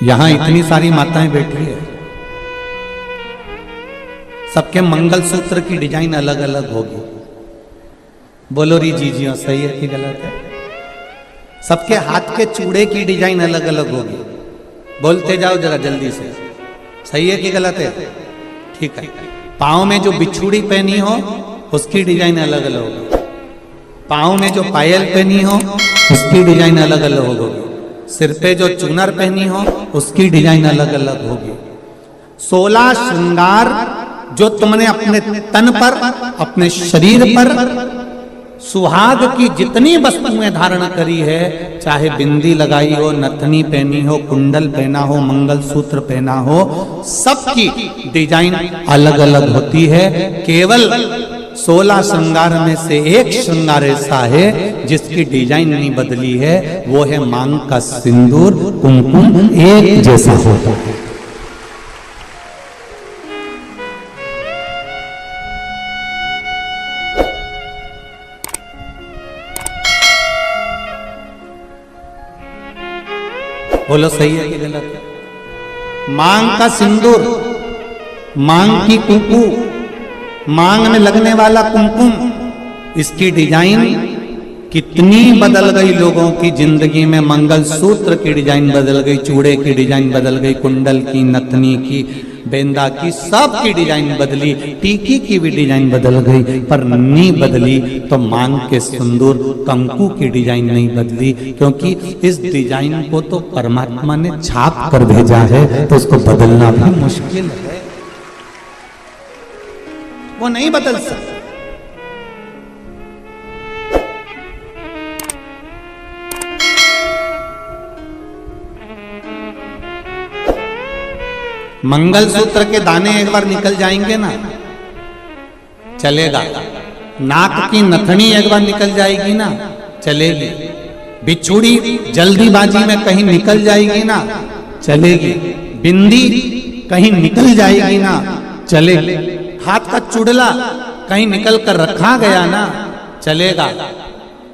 यहां इतनी सारी माताएं बैठी है, सबके मंगलसूत्र की डिजाइन अलग अलग होगी। बोलो री जी सही है कि गलत है? सबके हाथ के चूड़े की डिजाइन अलग अलग होगी। बोलते जाओ जरा जल्दी से, सही है कि गलत है? ठीक है। पाँव में जो बिछुड़ी पहनी हो उसकी डिजाइन अलग अलग होगी। पाँव में जो पायल पहनी हो उसकी डिजाइन अलग अलग होगी। सिर पे जो चूनर पहनी हो उसकी डिजाइन अलग अलग होगी। 16 श्रृंगार जो तुमने अपने तन पर, अपने शरीर पर, सुहाग की जितनी वस्तुएं धारण करी है, चाहे बिंदी लगाई हो, नथनी पहनी हो, कुंडल पहना हो, मंगलसूत्र पहना हो, सबकी डिजाइन अलग अलग होती है। केवल 16 श्रृंगार में से एक श्रृंगार ऐसा है जिसकी डिजाइन नहीं बदली है, वो है मांग का सिंदूर, कुमकुम एक जैसा होता है। बोलो सही है कि गलत है? मांग का सिंदूर, मांग की कुमकुम, मांग में लगने वाला कुमकुम, इसकी डिजाइन कितनी बदल गई लोगों की जिंदगी में। मंगलसूत्र की डिजाइन बदल गई, चूड़े की डिजाइन बदल गई, कुंडल की, नथनी की, बेंदा की, सब की डिजाइन बदली, टीकी की भी डिजाइन बदल गई, पर नहीं बदली तो मांग के सिंदूर कंकु की डिजाइन नहीं बदली, क्योंकि इस डिजाइन को तो परमात्मा ने छाप कर भेजा है, तो उसको बदलना भी मुश्किल है, वो नहीं बदल सकता। मंगलसूत्र के दाने एक बार निकल जाएंगे ना, चलेगा। नाक की नथनी एक बार निकल जाएगी ना, चलेगी। बिछुड़ी जल्दीबाजी में कहीं निकल जाएगी ना, चलेगी। बिंदी कहीं निकल जाएगी ना, चलेगी। हाथ का चुड़ला कहीं निकल कर रखा गया ना, चलेगा।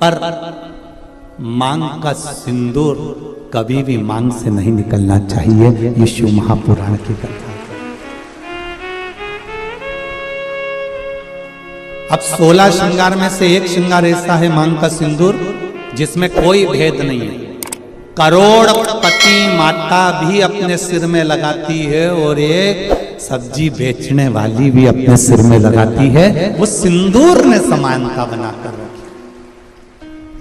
पर मांग का सिंदूर कभी भी मांग से नहीं निकलना चाहिए। ये शिव महापुराण की कथा। अब 16 श्रृंगार में से एक श्रृंगार ऐसा है मांग का सिंदूर जिसमें कोई भेद नहीं है। करोड़पति माता भी अपने सिर में लगाती है और एक सब्जी बेचने वाली भी अपने सिर में लगाती है। वो सिंदूर ने समानता बनाकर रखी।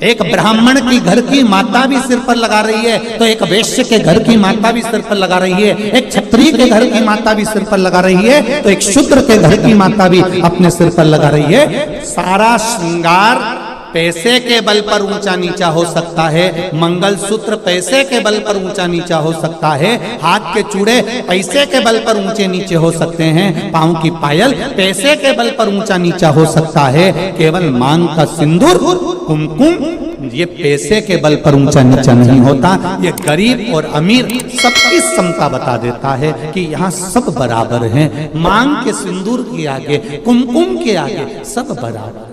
एक ब्राह्मण की घर की माता भी सिर पर लगा रही है, तो एक वैश्य के घर की माता भी सिर पर लगा रही है। एक क्षत्रिय के घर की माता भी सिर पर लगा रही है, तो एक शूद्र के घर की माता भी अपने सिर पर लगा रही है। सारा श्रृंगार पैसे के बल पर ऊंचा नीचा हो सकता है, मंगलसूत्र पैसे के बल पर ऊंचा नीचा हो सकता है, हाथ के चूड़े पैसे के बल पर ऊंचे नीचे हो सकते हैं, पांव की पायल पैसे के बल पर ऊंचा नीचा हो सकता है। केवल मांग का सिंदूर, कुमकुम, ये पैसे के बल पर ऊंचा नीचा नहीं होता। ये गरीब और अमीर सबकी समता बता देता है कि यहाँ सब बराबर हैं। मांग के सिंदूर के आगे, कुमकुम के आगे सब बराबर है।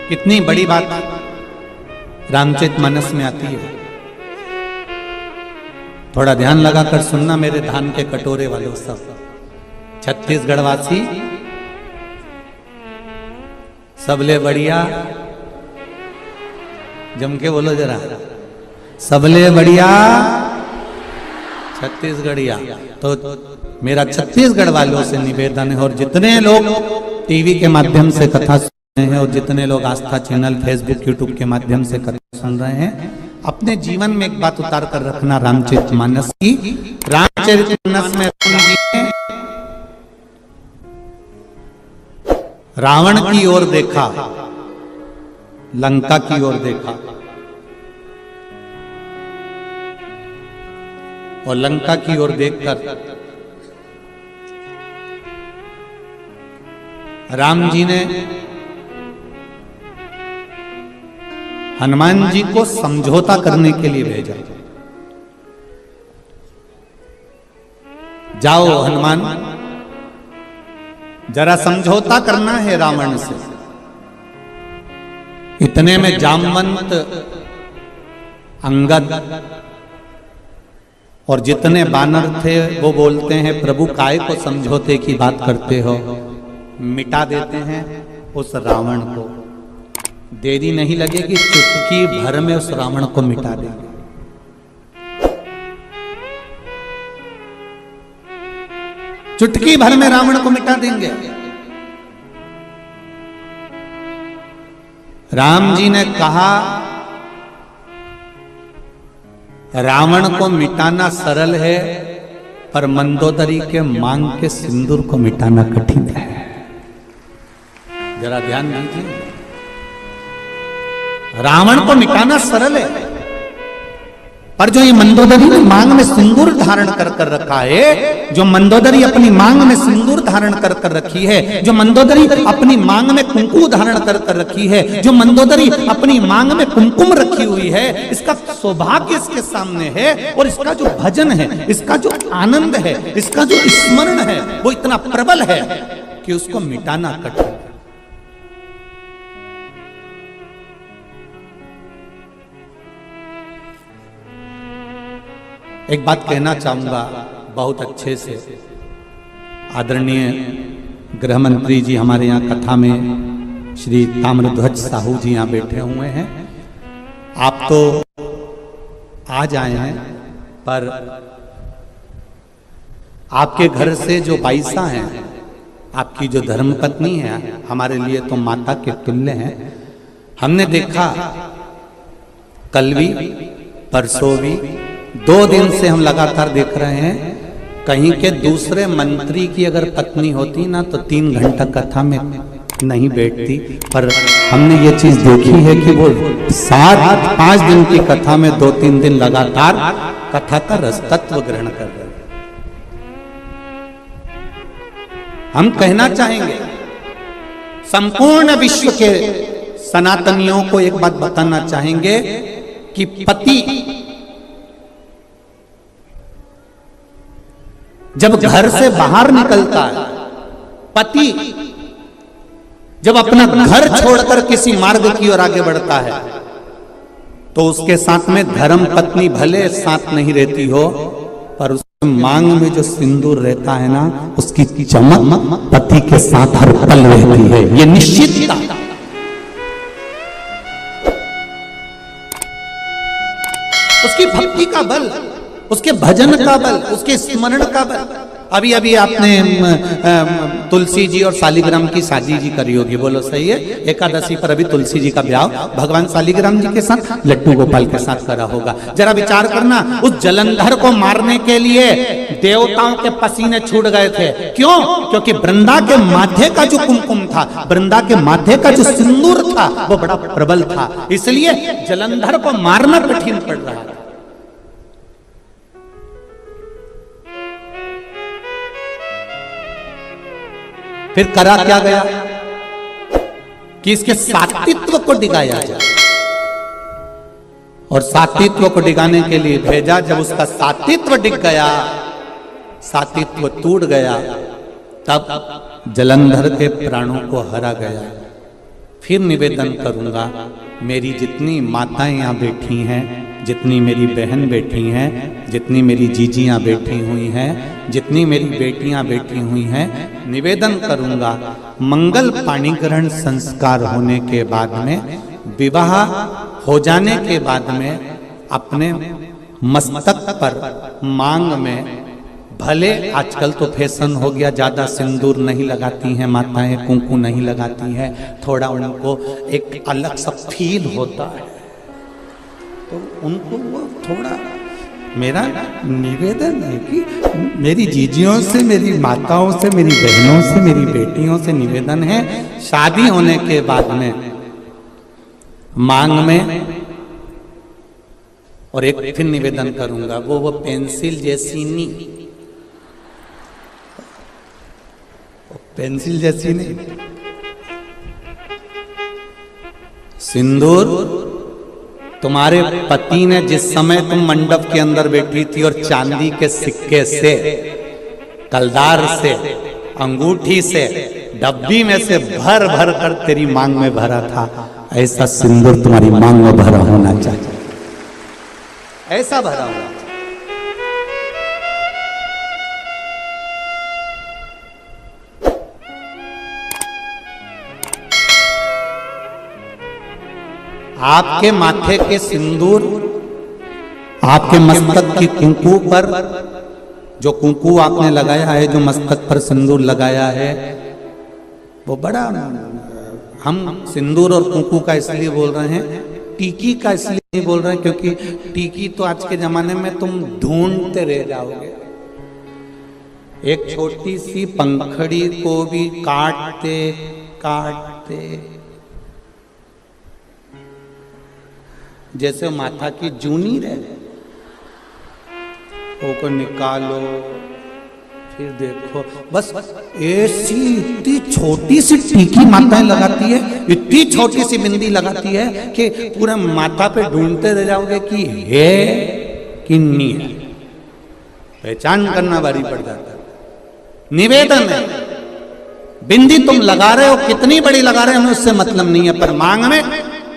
कितनी बड़ी बात रामचरितमानस में आती है। थोड़ा ध्यान लगाकर सुनना मेरे धान के कटोरे वालों सब। छत्तीसगढ़वासी सबले बढ़िया, जम के बोलो जरा, सबले बढ़िया छत्तीसगढ़िया। तो मेरा छत्तीसगढ़ वालों से निवेदन है, और जितने लोग टीवी के माध्यम से कथा हैं और जितने लोग आस्था चैनल, फेसबुक, यूट्यूब के माध्यम से कथा सुन रहे हैं, अपने जीवन में एक बात उतार कर रखना रामचरितमानस की। रामचरितमानस में राम जी ने रावण की ओर देखा, लंका की ओर देखा, और लंका की ओर देखकर राम जी ने हनुमान जी को समझौता करने के लिए भेजा। जाओ हनुमान, जरा समझौता करना है रावण से। इतने में जामवंत अंगद और जितने बानर थे वो बोलते हैं प्रभु काय को समझौते की बात करते हो, मिटा देते हैं उस रावण को। देरी नहीं लगेगी, चुटकी भर में उस रावण को मिटा देंगे। चुटकी भर में रावण को मिटा देंगे। राम जी ने कहा रावण को मिटाना सरल है, पर मंदोदरी के मांग के सिंदूर को मिटाना कठिन है। जरा ध्यान दीजिए, रावण को मिटाना सरल है, पर जो ये मंदोदरी ने मांग में सिंदूर धारण कर कर रखा है, जो मंदोदरी अपनी मांग में सिंदूर धारण कर कर रखी है, जो मंदोदरी अपनी मांग में कुंकुम धारण कर कर रखी है, जो मंदोदरी अपनी मांग में कुमकुम रखी हुई है, इसका सौभाग्य इसके सामने है। और इसका जो भजन है, इसका जो आनंद है, इसका जो स्मरण है, वो इतना प्रबल है कि उसको मिटाना कठिन है। एक बात कहना चाहूंगा बहुत अच्छे से। आदरणीय गृह मंत्री जी हमारे यहाँ कथा में श्री ताम्रध्वज साहू जी यहाँ बैठे हुए हैं। आप तो आज आए हैं, पर आपके घर से जो बाईसा हैं, आपकी जो धर्मपत्नी है, हमारे लिए तो माता के तुल्य हैं। हमने देखा कल भी परसों भी 2 दिन से हम लगातार देख रहे हैं, कहीं के दूसरे मंत्री की अगर पत्नी होती ना तो 3 घंटा कथा में नहीं बैठती, पर हमने ये चीज देखी है कि वो 5 दिन की कथा में 2-3 दिन लगातार कथा का रस तत्व ग्रहण कर रहे हैं। हम कहना चाहेंगे संपूर्ण विश्व के सनातनियों को एक बात बताना चाहेंगे कि पति जब घर से बाहर निकलता है, पति जब अपना घर छोड़कर किसी मार्ग की ओर आगे बढ़ता है, तो उसके साथ में धर्म पत्नी भले साथ नहीं रहती हो, पर उसके मांग में जो सिंदूर रहता है ना, उसकी चमक पति के साथ हर पल रहती है। ये निश्चितता, उसकी भक्ति का बल, उसके भजन का बल, उसके स्मरण का बल। अभी अभी आपने तुलसी जी और शालिग्राम की शादी जी करी होगी, बोलो सही है? एकादशी पर अभी तुलसी जी का ब्याह भगवान शालिग्राम जी के साथ लड्डू गोपाल के साथ करा होगा। जरा विचार करना, उस जलंधर को मारने के लिए देवताओं के पसीने छूट गए थे। क्यों? क्योंकि वृंदा के माथे का जो कुमकुम था, वृंदा के माथे का जो सिंदूर था, वो बड़ा प्रबल था, इसलिए जलंधर को मारना कठिन पड़ रहा था। फिर करा क्या गया कि इसके सात्वित्व को डिगाया जाए, और सात्वित्व को डिगाने के लिए भेजा। जब उसका सात्वित्व डिग गया, सात्वित्व टूट गया, तब जलंधर के प्राणों को हरा गया। फिर निवेदन करूंगा, मेरी जितनी माताएं यहाँ बैठी हैं, जितनी मेरी बहन बैठी हैं, जितनी मेरी जीजियाँ बैठी हुई हैं, जितनी मेरी बेटियाँ बैठी हुई हैं, निवेदन करूंगा, मंगल पाणी ग्रहण संस्कार होने के बाद में, विवाह हो जाने के बाद में, अपने मस्तक पर मांग में, भले आजकल तो फैशन हो गया, ज्यादा सिंदूर नहीं लगाती हैं माताएं, कुंकू नहीं लगाती हैं, थोड़ा उनको एक अलग सा फील होता है, तो उनको वो थोड़ा, मेरा निवेदन है कि मेरी जीजियों से, मेरी माताओं से, मेरी बहनों से, मेरी बेटियों से निवेदन है, शादी होने के बाद में मांग में, और एक फिर निवेदन करूंगा, वो पेंसिल जैसी नहीं, पेंसिल जैसी नहीं, सिंदूर तुम्हारे पति ने जिस समय तुम मंडप के अंदर बैठी थी और चांदी के सिक्के से, कलदार से, अंगूठी से, डब्बी में से भर भर कर तेरी मांग में भरा था, ऐसा सिंदूर तुम्हारी मांग में भरा होना चाहिए। ऐसा भरा हुआ। आपके माथे के सिंदूर, आपके मस्तक की कुंकू पर जो कुंकू आपने लगाया है, जो मस्तक पर सिंदूर लगाया है, वो बड़ा, हम सिंदूर और कुंकू का इसलिए बोल रहे हैं, टीकी का इसलिए नहीं बोल रहे हैं क्योंकि टीकी तो आज के जमाने में तुम ढूंढते रह जाओगे। एक छोटी सी पंखड़ी को भी काटते काटते, जैसे माथा की जूनी रहे, वो को निकालो, फिर देखो, बस ऐसी इतनी छोटी सी टीकी माताएं लगाती है, इतनी छोटी सी बिंदी लगाती है कि पूरा माथा पे ढूंढते रह जाओगे कि है कि नहीं है। पहचान करना भारी पड़ जाता है। निवेदन है, बिंदी तुम लगा रहे हो, कितनी बड़ी लगा रहे हो हमें उससे मतलब नहीं है, पर मांग में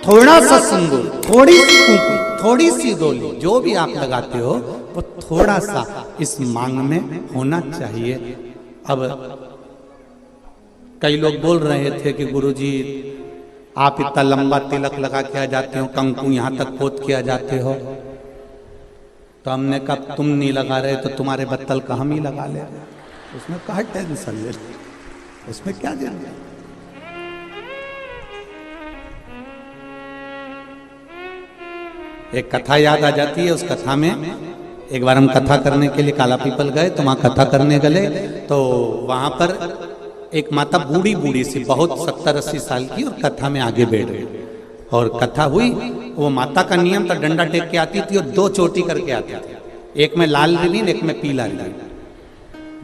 थोड़ा सा सिंदूर, थोड़ी सी कुंकू, थोड़ी सी डोली, जो भी आप लगाते हो वो थोड़ा सा इस मांग में होना चाहिए। अब कई लोग बोल रहे थे कि गुरुजी आप इतना लंबा तिलक लगा के आ जाते हो, कंकु यहाँ तक पोत के आ जाते हो, तो हमने कहा तुम नहीं लगा रहे तो तुम्हारे बत्तल का हम ही लगा ले, उसमें क्या टेंशन ले, उसमें क्या जरूरत। एक कथा याद आ जाती है, उस कथा में एक बार हम कथा करने के लिए काला पीपल गए, तो वहाँ कथा करने गए, तो वहाँ पर एक माता बूढ़ी बूढ़ी सी, बहुत 70-80 साल की, और कथा में आगे बैठ गई, और कथा हुई। वो माता का नियम था, डंडा टेक के आती थी और 2 चोटी करके आती थी, एक में लाल रिबिन, एक में पीला रिबिन,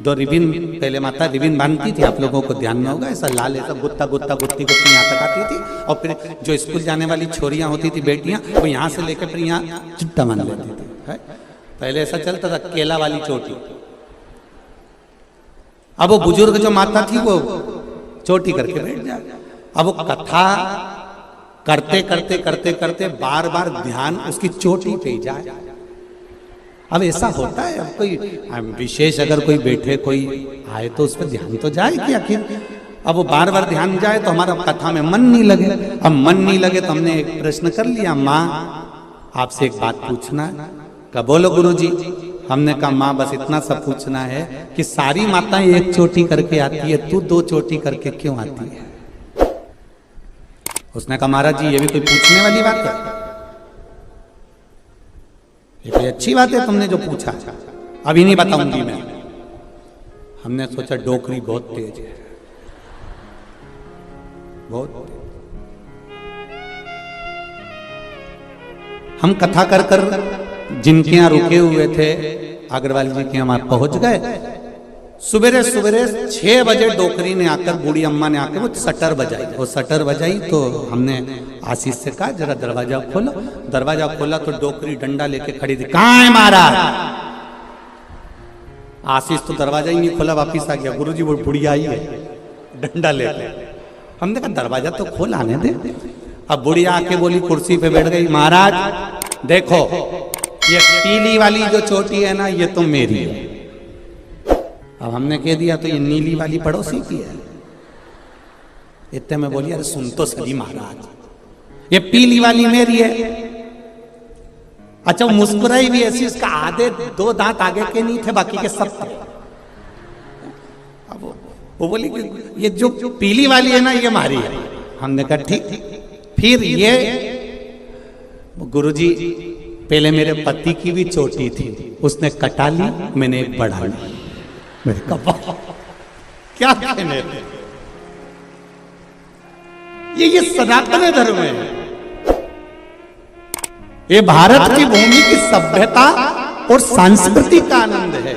2 रिबिन पहले माता रिबिन बांधती थी, आप लोगों को ध्यान में होगा, ऐसा लाल, ऐसा गुत्ता गुत्ता गुत्ती गुत्ती यहाँ तक आती थी, और फिर जो स्कूल जाने वाली छोरियां होती थी, बेटियां, वो यहाँ से लेकर फिर यहाँ चिट्टा बांध लेती थी, है? पहले ऐसा चलता था, केला वाली चोटी। अब वो बुजुर्ग जो माता थी वो चोटी करके बैठ जाए। अब वो कथा करते करते करते करते बार बार ध्यान उसकी चोटी पे जाए। अब ऐसा होता है, अब कोई विशेष अगर कोई बैठे, कोई आए तो उस पर ध्यान तो जाए कि आखिर। अब वो बार बार ध्यान जाए तो हमारा कथा में मन नहीं लगे। अब मन नहीं लगे तो हमने एक प्रश्न कर लिया, माँ आपसे एक बात पूछना है। कहा बोलो गुरुजी। हमने कहा माँ बस इतना सा पूछना है कि सारी माताएं एक चोटी करके आती है, तू 2 चोटी करके क्यों आती है? उसने कहा महाराज जी ये भी कोई पूछने वाली बात है? ये कोई अच्छी बात है तुमने जो पूछा, अभी नहीं बताऊंगी मैं। हमने सोचा डोकरी बहुत तेज है, बहुत तेज। हम कथा कर कर जिनके यहाँ रुके हुए थे अग्रवाल जी के यहाँ पहुंच गए। सुबेरे सुबेरे 6 बजे डोकरी ने आकर, बूढ़ी अम्मा ने आकर वो शटर बजाई। वो शटर बजाई तो हमने आशीष से कहा जरा दरवाजा खोलो। दरवाजा खोला तो डोकरी डंडा लेके खड़ी थी। कहाँ है महाराज? आशीष तो दरवाजा ही नहीं खोला, वापिस आ गया। गुरुजी वो बुढ़िया आई है डंडा लेके। हमने कहा दरवाजा तो खोल, आने दे। अब बुढ़िया आके बोली, कुर्सी पे बैठ गई, महाराज देखो ये पीली वाली जो चोटी है ना, ये तो मेरी है। अब हमने कह दिया तो ये नीली वाली पड़ोसी की है। इतने में बोली अरे सुन तो सही महाराज, ये पीली वाली मेरी है। अच्छा वो मुस्कुराई भी ऐसी, उसका आधे 2 दांत आगे के नहीं थे, बाकी के सब थे। अब वो बोली कि ये जो पीली वाली है ना ये हमारी है। हमने कहा ठीक। फिर ये गुरुजी पहले मेरे पति की भी चोटी थी, उसने कटा ली, मैंने एक बढ़ा ली। मेरे कहा क्या कहने, ये सनातन धर्म है। ये भारत की भूमि की सभ्यता और संस्कृति का आनंद है।